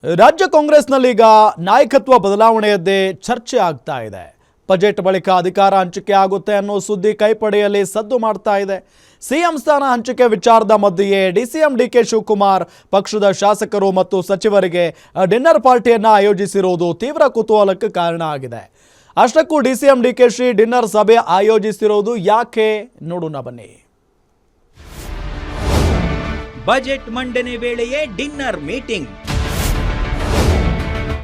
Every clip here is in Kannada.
ರಾಜ್ಯ ಕಾಂಗ್ರೆಸ್ನಲ್ಲೀಗ ನಾಯಕತ್ವ ಬದಲಾವಣೆಯದ್ದೇ ಚರ್ಚೆ ಆಗ್ತಾ ಇದೆ. ಬಜೆಟ್ ಬಳಿಕ ಅಧಿಕಾರ ಹಂಚಿಕೆ ಆಗುತ್ತೆ ಅನ್ನೋ ಸುದ್ದಿ ಕೈಪಡೆಯಲ್ಲಿ ಸದ್ದು ಮಾಡ್ತಾ ಇದೆ. ಸಿಎಂ ಸ್ಥಾನ ಹಂಚಿಕೆ ವಿಚಾರದ ಮಧ್ಯೆಯೇ ಡಿಸಿಎಂ ಡಿಕೆ ಶಿವಕುಮಾರ್ ಪಕ್ಷದ ಶಾಸಕರು ಮತ್ತು ಸಚಿವರಿಗೆ ಡಿನ್ನರ್ ಪಾರ್ಟಿಯನ್ನ ಆಯೋಜಿಸಿರುವುದು ತೀವ್ರ ಕುತೂಹಲಕ್ಕೆ ಕಾರಣ ಆಗಿದೆ. ಅಷ್ಟಕ್ಕೂ ಡಿಸಿಎಂ ಡಿಕೆಶಿ ಡಿನ್ನರ್ ಸಭೆ ಆಯೋಜಿಸಿರುವುದು ಯಾಕೆ ನೋಡೋಣ ಬನ್ನಿ. ಬಜೆಟ್ ಮಂಡನೆ ವೇಳೆಯೇ ಡಿನ್ನರ್ ಮೀಟಿಂಗ್.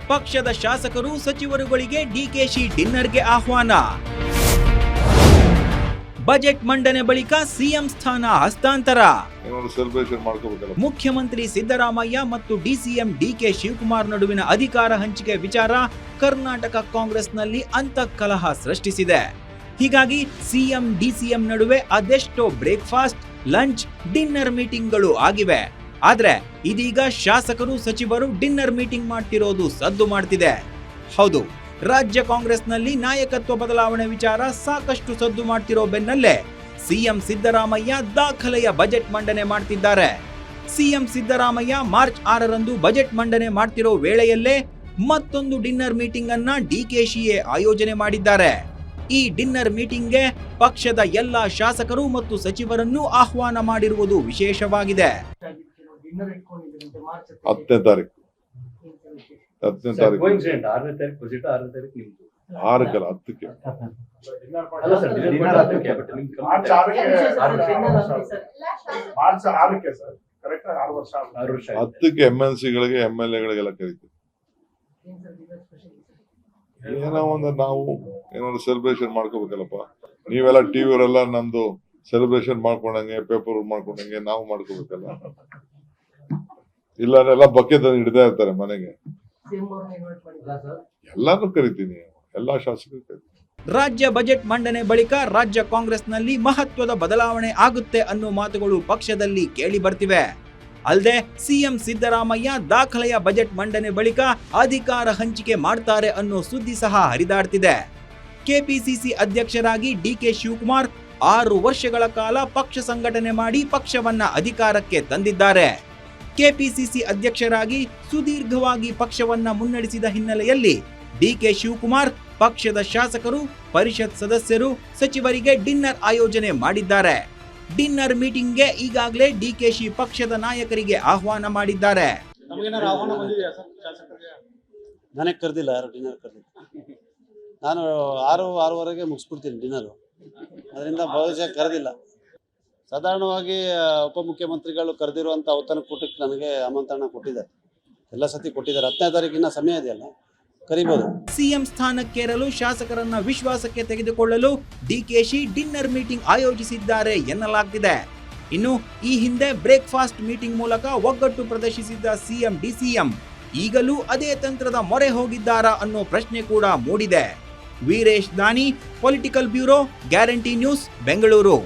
ಪಕ್ಷದ ಶಾಸಕರು ಸಚಿವರುಗಳಿಗೆ ಡಿಕೆಶಿ ಡಿನ್ನರ್ಗೆ ಆಹ್ವಾನ. ಬಜೆಟ್ ಮಂಡನೆ ಬಳಿಕ ಸಿಎಂ ಸ್ಥಾನ ಹಸ್ತಾಂತರ. ಮುಖ್ಯಮಂತ್ರಿ ಸಿದ್ದರಾಮಯ್ಯ ಮತ್ತು ಡಿಸಿಎಂ ಡಿಕೆ ಶಿವಕುಮಾರ್ ನಡುವಿನ ಅಧಿಕಾರ ಹಂಚಿಕೆ ವಿಚಾರ ಕರ್ನಾಟಕ ಕಾಂಗ್ರೆಸ್ನಲ್ಲಿ ಅಂತಃಕಲಹ ಸೃಷ್ಟಿಸಿದೆ. ಹೀಗಾಗಿ ಸಿಎಂ ಡಿಸಿಎಂ ನಡುವೆ ಅದೆಷ್ಟೋ ಬ್ರೇಕ್ಫಾಸ್ಟ್, ಲಂಚ್, ಡಿನ್ನರ್ ಮೀಟಿಂಗ್ಗಳು ಆಗಿವೆ. ಆದ್ರೆ ಇದೀಗ ಶಾಸಕರು ಸಚಿವರು ಡಿನ್ನರ್ ಮೀಟಿಂಗ್ ಮಾಡ್ತಿರೋದು ಸದ್ದು ಮಾಡ್ತಿದೆ. ಹೌದು, ರಾಜ್ಯ ಕಾಂಗ್ರೆಸ್ನಲ್ಲಿ ನಾಯಕತ್ವ ಬದಲಾವಣೆ ವಿಚಾರ ಸಾಕಷ್ಟು ಸದ್ದು ಮಾಡ್ತಿರೋ ಬೆನ್ನಲ್ಲೇ ಸಿಎಂ ಸಿದ್ದರಾಮಯ್ಯ ದಾಖಲೆಯ ಬಜೆಟ್ ಮಂಡನೆ ಮಾಡ್ತಿದ್ದಾರೆ. ಸಿಎಂ ಸಿದ್ದರಾಮಯ್ಯ ಮಾರ್ಚ್ 6ರಂದು ಬಜೆಟ್ ಮಂಡನೆ ಮಾಡ್ತಿರೋ ವೇಳೆಯಲ್ಲೇ ಮತ್ತೊಂದು ಡಿನ್ನರ್ ಮೀಟಿಂಗ್ ಅನ್ನ ಡಿಕೆಶಿಯೇ ಆಯೋಜನೆ ಮಾಡಿದ್ದಾರೆ. ಈ ಡಿನ್ನರ್ ಮೀಟಿಂಗ್ಗೆ ಪಕ್ಷದ ಎಲ್ಲಾ ಶಾಸಕರು ಮತ್ತು ಸಚಿವರನ್ನು ಆಹ್ವಾನ ಮಾಡಿರುವುದು ವಿಶೇಷವಾಗಿದೆ. 10ನೇ ತಾರೀಕು MLC-ಗಳಿಗೆ MLA-ಗಳಿಗೆಲ್ಲ ಕರೀತೀವಿ. ಏನೋ ಒಂದು ನಾವು ಏನಾದ್ರು ಸೆಲೆಬ್ರೇಷನ್ ಮಾಡ್ಕೋಬೇಕಲ್ಲಪ್ಪ. ನೀವೆಲ್ಲ ಟಿವಿಯವರೆಲ್ಲ ನಮ್ದು ಸೆಲೆಬ್ರೇಷನ್ ಮಾಡ್ಕೊಂಡಂಗೆ, ಪೇಪರ್ ಮಾಡ್ಕೊಂಡಂಗೆ ನಾವು ಮಾಡ್ಕೋಬೇಕಲ್ಲ. ಇಲ್ಲ ಎಲ್ಲ ಬಕೆಟ್ ಹಿಡ್ತಾ ಇರ್ತಾರೆ ಮನೆಗೆ. ಎಲ್ಲಾನು ಕರಿತೀನಿ, ಎಲ್ಲಾ ಶಾಸಕರು ಕರಿತೀನಿ. ರಾಜ್ಯ ಬಜೆಟ್ ಮಂಡನೆ ಬಳಿಕ ರಾಜ್ಯ ಕಾಂಗ್ರೆಸ್ನಲ್ಲಿ ಮಹತ್ವದ ಬದಲಾವಣೆ ಆಗುತ್ತೆ ಅನ್ನೋ ಮಾತುಗಳು ಪಕ್ಷದಲ್ಲಿ ಕೇಳಿ ಬರ್ತಿವೆ. ಅಲ್ಲದೆ ಸಿಎಂ ಸಿದ್ದರಾಮಯ್ಯ ದಾಖಲೆಯ ಬಜೆಟ್ ಮಂಡನೆ ಬಳಿಕ ಅಧಿಕಾರ ಹಂಚಿಕೆ ಮಾಡ್ತಾರೆ ಅನ್ನೋ ಸುದ್ದಿ ಸಹ ಹರಿದಾಡ್ತಿದೆ. ಕೆಪಿಸಿಸಿ ಅಧ್ಯಕ್ಷರಾಗಿ ಡಿಕೆ ಶಿವಕುಮಾರ್ 6 ವರ್ಷಗಳ ಕಾಲ ಪಕ್ಷ ಸಂಘಟನೆ ಮಾಡಿ ಪಕ್ಷವನ್ನ ಅಧಿಕಾರಕ್ಕೆ ತಂದಿದ್ದಾರೆ. ಕೆಪಿಸಿಸಿ ಅಧ್ಯಕ್ಷರಾಗಿ ಸುದೀರ್ಘವಾಗಿ ಪಕ್ಷವನ್ನ ಮುನ್ನಡೆಸಿದ ಹಿನ್ನೆಲೆಯಲ್ಲಿ ಡಿಕೆ ಶಿವಕುಮಾರ್ ಪಕ್ಷದ ಶಾಸಕರು, ಪರಿಷತ್ ಸದಸ್ಯರು, ಸಚಿವರಿಗೆ ಡಿನ್ನರ್ ಆಯೋಜನೆ ಮಾಡಿದ್ದಾರೆ. ಡಿನ್ನರ್ ಮೀಟಿಂಗ್ಗೆ ಈಗಾಗಲೇ ಡಿಕೆಶಿ ಪಕ್ಷದ ನಾಯಕರಿಗೆ ಆಹ್ವಾನ ಮಾಡಿದ್ದಾರೆ. ನನಗೆ ಕರೆದಿಲ್ಲ, ಯಾರು ಡಿನ್ನರ್ ಕರೆದಿಲ್ಲ. ನಾನು 6:30 ಮುಗಿಸ್ಬಿಡ್ತೀನಿ ಡಿನ್ನರು. ಅದರಿಂದ ಬಹುಶಃ ಕರೆದಿಲ್ಲ. ಸಾಧಾರಣವಾಗಿ ಉಪಮುಖ್ಯಮಂತ್ರಿಗಳು ಕರೆದಿರುವಂಥ ಔತಣಕೂಟಕ್ಕೆ ನನಗೆ ಆಮಂತ್ರಣ ಕೊಟ್ಟಿದ್ದಾರೆ. ಎಲ್ಲ ಸತಿ ಕೊಟ್ಟಿದ್ದಾರೆ. 10ನೇ ತಾರೀಕಿನ ಸಮಯ ಇದೆಯಲ್ಲ, ಕರಿಬಹುದು. ಸಿಎಂ ಸ್ಥಾನಕ್ಕೇರಲು ಶಾಸಕರನ್ನ ವಿಶ್ವಾಸಕ್ಕೆ ತೆಗೆದುಕೊಳ್ಳಲು ಡಿಕೆಶಿ ಡಿನ್ನರ್ ಮೀಟಿಂಗ್ ಆಯೋಜಿಸಿದ್ದಾರೆ ಎನ್ನಲಾಗ್ತಿದೆ. ಇನ್ನು ಈ ಹಿಂದೆ ಬ್ರೇಕ್ಫಾಸ್ಟ್ ಮೀಟಿಂಗ್ ಮೂಲಕ ಒಗ್ಗಟ್ಟು ಪ್ರದರ್ಶಿಸಿದ್ದ ಸಿಎಂ ಡಿಸಿಎಂ ಈಗಲೂ ಅದೇ ತಂತ್ರದ ಮೊರೆ ಹೋಗಿದ್ದಾರಾ ಅನ್ನೋ ಪ್ರಶ್ನೆ ಕೂಡ ಮೂಡಿದೆ. ವೀರೇಶ್ ದಾನಿ, political bureau, guarantee news, Bengaluru.